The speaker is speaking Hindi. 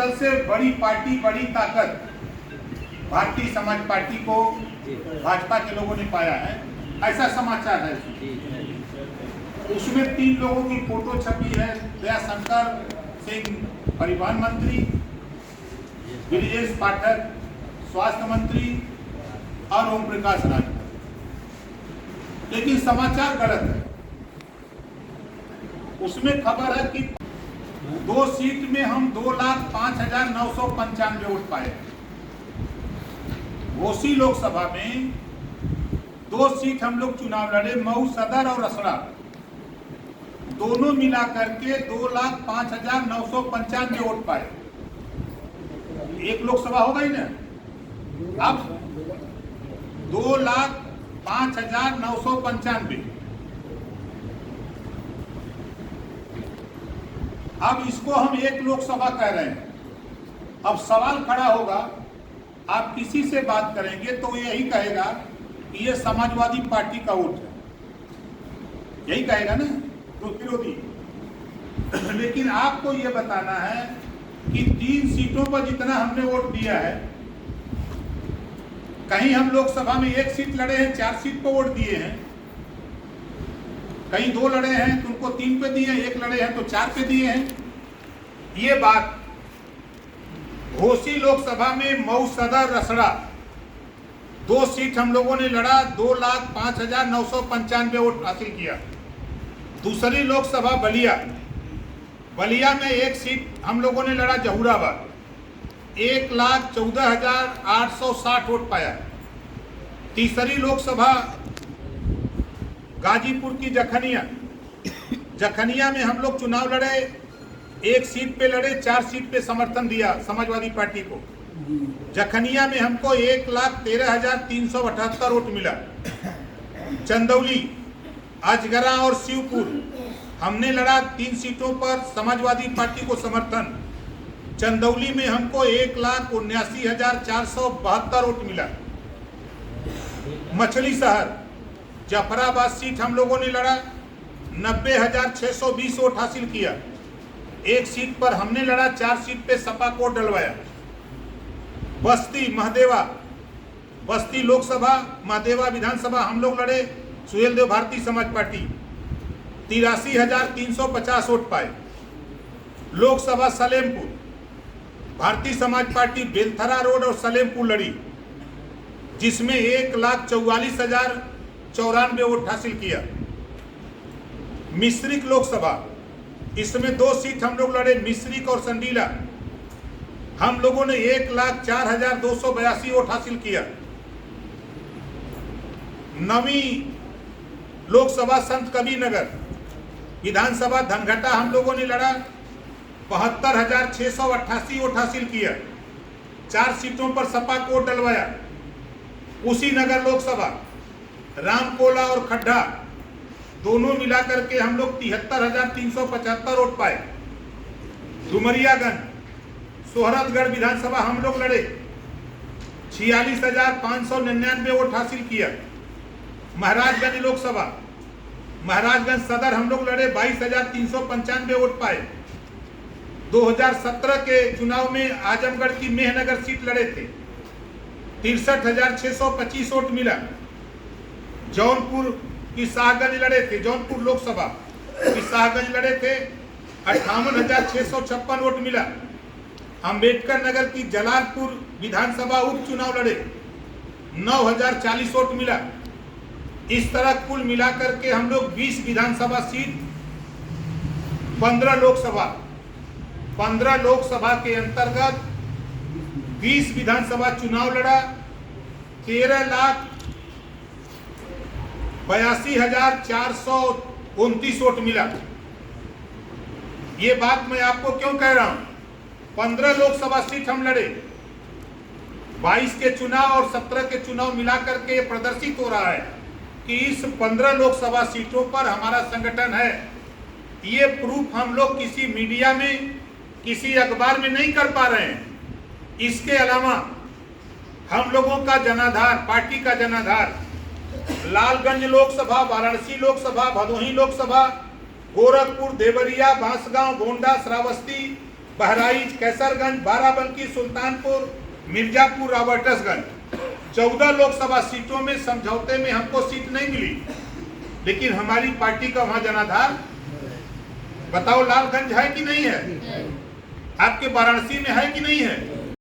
दल से बड़ी पार्टी, बड़ी ताकत भारतीय समाज पार्टी को भाजपा के लोगों ने पाया है, ऐसा समाचार है। उसमें 3 लोगों की फोटो छपी है, दयाशंकर सिंह परिवहन मंत्री, ब्रिजेश पाठक स्वास्थ्य मंत्री और ओम प्रकाश राजभर। लेकिन समाचार गलत है। उसमें खबर है कि 2 सीट में हम 2,05,995 वोट पाए। घोसी लोकसभा में 2 सीट हम लोग चुनाव लड़े, मऊ सदर और रसड़ा, दोनों मिलाकर के 2,05,995 वोट पाए। एक लोकसभा होगा ही ना। अब 2,05,995। अब इसको हम एक लोकसभा कह रहे हैं। अब सवाल खड़ा होगा, आप किसी से बात करेंगे तो यही कहेगा कि ये समाजवादी पार्टी का वोट है, यही कहेगा ना तो विरोधी। लेकिन आपको ये बताना है कि 3 सीटों पर जितना हमने वोट दिया है, कहीं हम लोकसभा में 1 सीट लड़े हैं, 4 सीट पर वोट दिए हैं, कहीं 2 लड़े हैं तो उनको 3 पे दिए हैं, 1 लड़े हैं तो 4 पे दिए हैं। ये बात घोसी लोकसभा में मऊ सदर रसड़ा 2 सीट हम लोगों ने लड़ा, 2,05,995 वोट हासिल किया। दूसरी लोकसभा बलिया में 1 सीट हम लोगों ने लड़ा, जहूराबाद, 1,14,860 वोट पाया। तीसरी लोकसभा गाजीपुर की जखनिया में हम लोग चुनाव लड़े, 1 सीट पे लड़े, 4 सीट पे समर्थन दिया समाजवादी पार्टी को। जखनिया में हमको 1,13,378 वोट मिला। चंदौली, अजगरा और शिवपुर हमने लड़ा, 3 सीटों पर समाजवादी पार्टी को समर्थन। चंदौली में हमको 1,79,472 वोट मिला। मछली शहर जफराबाद सीट हम लोगों ने लड़ा, 90,620 वोट हासिल किया। 1 सीट पर हमने लड़ा, 4 सीट पे सपा को डलवाया। बस्ती लोकसभा, महदेवा विधानसभा हम लोग लड़े, सुहेल देव भारतीय समाज पार्टी, 83,350 वोट पाए। लोकसभा सलेमपुर भारतीय समाज पार्टी बेलथरा रोड और सलेमपुर लड़ी, जिसमें 1,44,094 वोट हासिल किया। मिश्रिक लोकसभा, इसमें 2 सीट हम लोग लड़े, मिश्रिक और संडीला, हम लोगों ने 1,04,282 वोट हासिल किया। 9वीं लोकसभा संत कबीरनगर विधानसभा धनघटा हम लोगों ने लड़ा, 72,688 वोट हासिल किया। 4 सीटों पर सपा को डलवाया। कुशीनगर लोकसभा रामकोला और खड्डा दोनों मिलाकर के हम लोग 73,375 वोट पाए। डुमरियागंज सोहरतगढ़ विधानसभा हम लोग लड़े, 46,599 वोट हासिल किया। महाराजगंज लोकसभा, महाराजगंज सदर हम लोग लड़े, 22,395 वोट पाए। 2017 के चुनाव में आजमगढ़ की मेहनगर सीट लड़े थे, 63,625 वोट मिला। जौनपुर की शाहगंज लड़े थे, जौनपुर लोकसभा की शाहगंज लड़े थे, 58,656 वोट मिला। अंबेडकर नगर की जलालपुर विधानसभा उपचुनाव लड़े, 9,040 वोट मिला। इस तरह कुल मिलाकर के हम लोग 20 विधानसभा सीट, 15 लोकसभा के अंतर्गत 20 विधानसभा चुनाव लड़ा, 13,82,429 वोट मिला। ये बात मैं आपको क्यों कह रहा हूं? 15 लोकसभा सीट हम लड़े, 22 के चुनाव और 17 के चुनाव मिलाकर के प्रदर्शित हो रहा है कि इस 15 लोकसभा सीटों पर हमारा संगठन है। ये प्रूफ हम लोग किसी मीडिया में, किसी अखबार में नहीं कर पा रहे हैं। इसके अलावा हम लोगों का जनाधार, पार्टी का जनाधार लालगंज लोकसभा, वाराणसी लोकसभा, भदोही लोकसभा, गोरखपुर, देवरिया, बांसगांव, गोंडा, श्रावस्ती, बहराइच, कैसरगंज, बाराबंकी, सुल्तानपुर, मिर्जापुर, रॉबर्ट्सगंज 14 लोकसभा सीटों में समझौते में हमको सीट नहीं मिली, लेकिन हमारी पार्टी का वहां जनाधार बताओ लालगंज है कि नहीं है? आपके वाराणसी में है कि नहीं है?